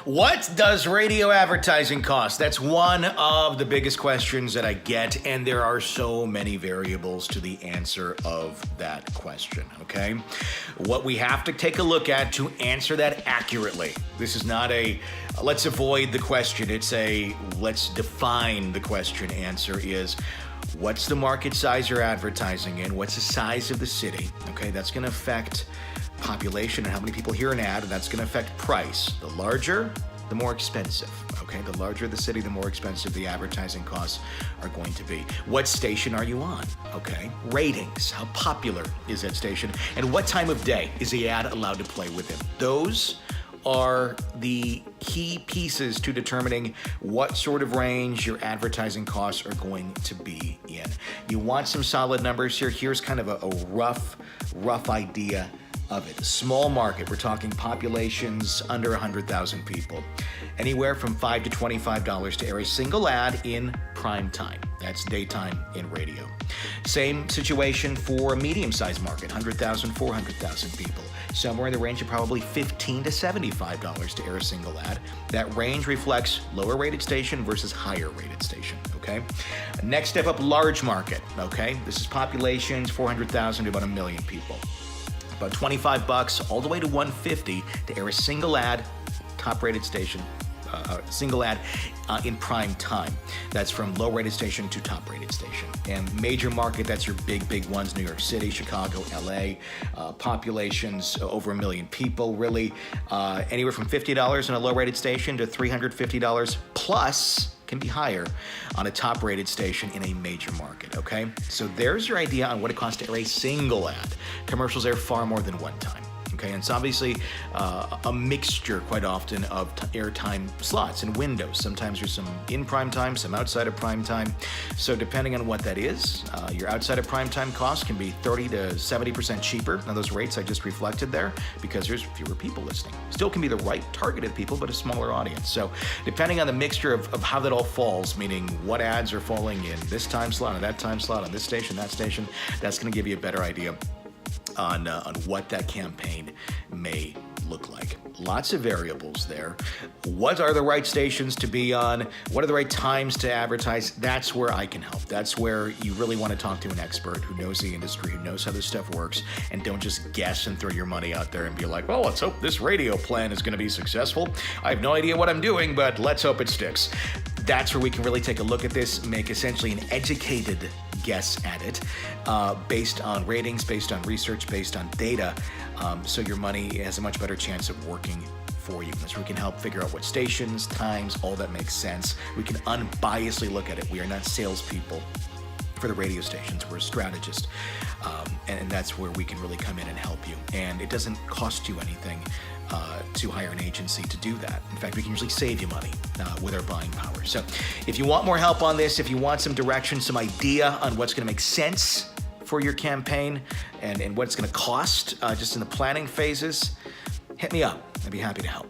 What does radio advertising cost? That's one of the biggest questions that I get, and there are so many variables to the answer of that question, okay? What we have to take a look at to answer that accurately, this is not a let's avoid the question, it's a let's define the question answer is, what's the market size you're advertising in? What's the size of the city? Okay, that's going to affect population and how many people hear an ad, and that's going to affect price. The larger, the more expensive. Okay, the larger the city, the more expensive the advertising costs are going to be. What station are you on? Okay, ratings. How popular is that station? And what time of day is the ad allowed to play within? Those are the key pieces to determining what sort of range your advertising costs are going to be in. You want some solid numbers here. Here's kind of a rough idea of it. Small market, we're talking populations under 100,000 people. Anywhere from $5 to $25 to air a single ad in prime time. That's daytime in radio. Same situation for a medium-sized market, 100,000, 400,000 people. Somewhere in the range of probably $15 to $75 to air a single ad. That range reflects lower rated station versus higher rated station, okay? Next step up, large market, okay? This is populations, 400,000 to about 1 million people. About $25 all the way to $150 to air a single ad, top rated station, single ad in prime time. That's from low rated station to top rated station. And major market, that's your big ones, New York City, Chicago, LA, populations over 1 million people, really anywhere from $50 on a low rated station to $350 plus, can be higher on a top rated station in a major market, okay? So there's your idea on what it costs to air a single ad. Commercials air far more than one time. Okay, and it's obviously a mixture quite often of airtime slots and windows. Sometimes there's some in prime time, some outside of prime time. So depending on what that is, your outside of prime time costs can be 30 to 70% cheaper. Now those rates I just reflected there because there's fewer people listening. Still can be the right targeted people, but a smaller audience. So depending on the mixture of how that all falls, meaning what ads are falling in this time slot or that time slot on this station, that's going to give you a better idea on what that campaign may look like. Lots of variables there. What are the right stations to be on? What are the right times to advertise? That's where I can help. That's where you really want to talk to an expert who knows the industry, who knows how this stuff works, and don't just guess and throw your money out there and be like, well, let's hope this radio plan is going to be successful. I have no idea what I'm doing, but let's hope it sticks. That's where we can really take a look at this, make essentially an educated guess at it based on ratings, based on research, based on data, so your money has a much better chance of working for you. So we can help figure out what stations, times, all that makes sense. We can unbiasedly look at it. We are not salespeople for the radio stations. We're a strategist, and that's where we can really come in and help you. And it doesn't cost you anything to hire an agency to do that. In fact, we can usually save you money with our buying power. So if you want more help on this, if you want some direction, some idea on what's going to make sense for your campaign and what it's going to cost just in the planning phases, hit me up. I'd be happy to help.